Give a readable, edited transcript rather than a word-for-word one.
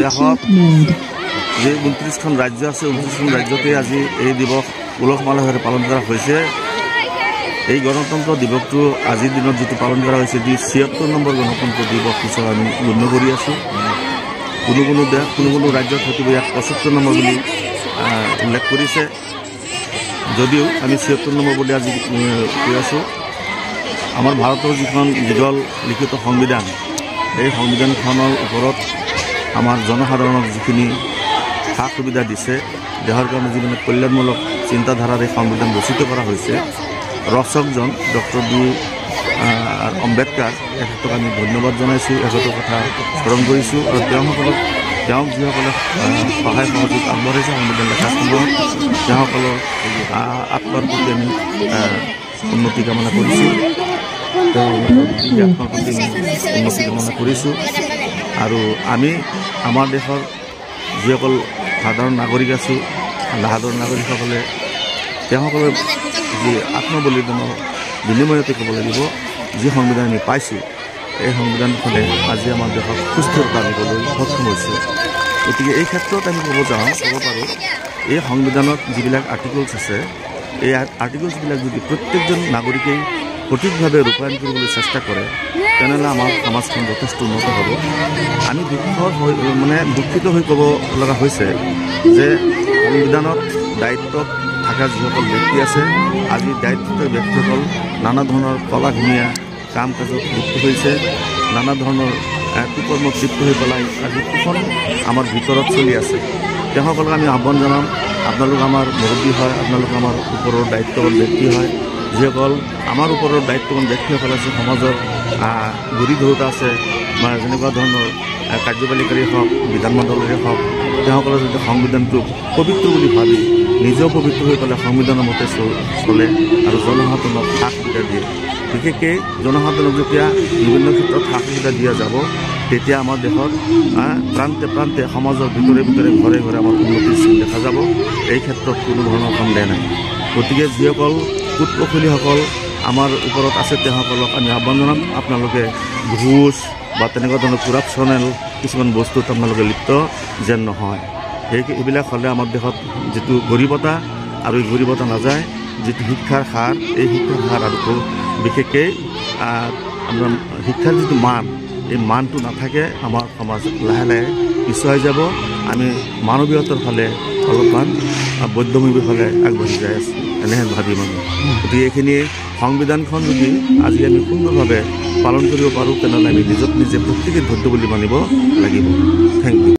দেশত যে 29খন ৰাজ্য আছে 29খন ৰাজ্যতে আজি এই দিৱস উলহ মালহেৰে পালন কৰা হৈছে। এই গণতন্ত্ৰ দিৱসটো আজিৰ দিনত যিটো পালন কৰা হৈছে 76 নম্বৰ গণতন্ত্ৰ দিৱস হিচাপে আমি গণ্য কৰি আছোঁ। কোনো দেশ কোনো ৰাজ্যত হয়তো ইয়াক 75 নম্বৰ বুলি উল্লেখ কৰিছে, যদিও আমি 76 নম্বৰ বুলি আজি কৈ আছোঁ। আমাৰ ভাৰতৰ যিখন দীঘল লিখিত সংবিধান, এই সংবিধানখনৰ ওপৰত আমাৰ জনসাধাৰণক যিখিনি সা সুবিধা দিছে, দেশৰ কাৰণে যিবিলাক কল্যাণমূলক চিন্তাধাৰাৰ এই সংবিধান ৰচিত কৰা হৈছে, ৰচকজন ডক্টৰ B.R. আম্বেদকাৰ এখেতক আমি ধন্যবাদ জনাইছোঁ, এখেতৰ কথা স্মৰণ কৰিছোঁ আৰু তেওঁক যিসকলে সহায় সহযোগ আগবঢ়াইছে সংবিধান লেখাৰ সময়ত তেওঁসকলৰ আত্মাৰ প্ৰতি আমি উন্নতি কামনা কৰিছোঁ, আত্মাৰ প্ৰতি উন্নতি কামনা কৰিছোঁ। আৰু আমি আমাৰ দেশৰ যিসকল সাধাৰণ নাগৰিক আছোঁ, সাধাৰণ নাগৰিকসকলে তেওঁসকলৰ যি আত্মবলিদানৰ বিনিময়তে ক'ব লাগিব, যি সংবিধান আমি পাইছোঁ, এই সংবিধানখনে আজি আমাৰ দেশক সুস্থতা আনিবলৈ সক্ষম হৈছে। গতিকে এই ক্ষেত্ৰত আমি ক'ব পাৰোঁ এই সংবিধানত যিবিলাক আৰ্টিকলছ আছে, এই আৰ্টিকলছবিলাক যদি প্ৰত্যেকজন নাগৰিকেই সঠিকভাৱে ৰূপায়ণ কৰিবলৈ চেষ্টা কৰে, তেনেহ'লে আমাৰ সমাজখন যথেষ্ট উন্নত হ'ব। আমি দুখিত হৈ ক'ব লগা হৈছে যে সংবিধানত দায়িত্বত থকা যিসকল ব্যক্তি আছে, আজি দায়িত্বত ব্যক্তিসকল নানা ধৰণৰ কলাধুনীয়া কাম কাজত লিপ্ত হৈছে, নানা ধৰণৰ কুকৰ্মত লিপ্ত হৈ পেলাই আজি শোষণ আমাৰ ভিতৰত চলি আছে। তেওঁসকলক আমি আহ্বান জনাম, আপোনালোক আমাৰ মুৰব্বী হয়, আপোনালোক আমাৰ ওপৰৰ দায়িত্বৱান ব্যক্তি হয়। যিসকল আমাৰ ওপৰৰ দায়িত্বৱান ব্যক্তিসকল আছে, সমাজৰ গুৰি ধৰোঁতা আছে, বা যেনেকুৱা ধৰণৰ কাৰ্যপালিকাৰী হওক, বিধানমণ্ডলৰে হওক, তেওঁসকলে যদি সংবিধানটোক পবিত্ৰ বুলি ভাবি নিজেও পবিত্ৰ হৈ পেলাই সংবিধানৰ মতে চলে আৰু জনসাধাৰণক সা সুবিধা দিয়ে। বিশেষকৈ জনসাধাৰণক যেতিয়া বিভিন্ন ক্ষেত্ৰত সা সুবিধা দিয়া যাব, তেতিয়া আমাৰ দেশত প্ৰান্তে প্ৰান্তে সমাজৰ ভিতৰে ঘৰে ঘৰে আমাৰ উন্নতিৰ চিন দেখা যাব। এই ক্ষেত্ৰত কোনো ধৰণৰ সন্দেহ নাই। গতিকে যিসকল কুটকৌশলীসকল আমাৰ ওপৰত আছে, তেওঁসকলক আমি আহ্বান জনাম, আপোনালোকে ঘুষ বা তেনেকুৱা ধৰণৰ কৰাপশ্যনেল কিছুমান বস্তুত আপোনালোকে লিপ্ত যেন নহয়। এইবিলাক হ'লে আমাৰ দেশত যিটো গৰিবতা আৰু এই গৰিবতা নাযায়, যিটো শিক্ষাৰ হাৰ, এই শিক্ষাৰ হাৰ আৰু বিশেষকৈ আমাৰ শিক্ষাৰ যিটো মান, এই মানটো নাথাকে, আমাৰ সমাজ লাহে লাহে পিছুৱাই যাব। আমি মানৱীয়তাৰ ফালে অলপমান বৈধমূলকৰ ফালে আগবাঢ়ি যাই আছোঁ, এনেহেন ভাবি মানুহ। গতিকে এইখিনি সংবিধানখন যদি আজি আমি সুন্দৰভাৱে পালন কৰিব পাৰোঁ, তেনেহ'লে আমি নিজক নিজে প্ৰত্যেকে ধৈৰ্য বুলি মানিব লাগিব। Thank U.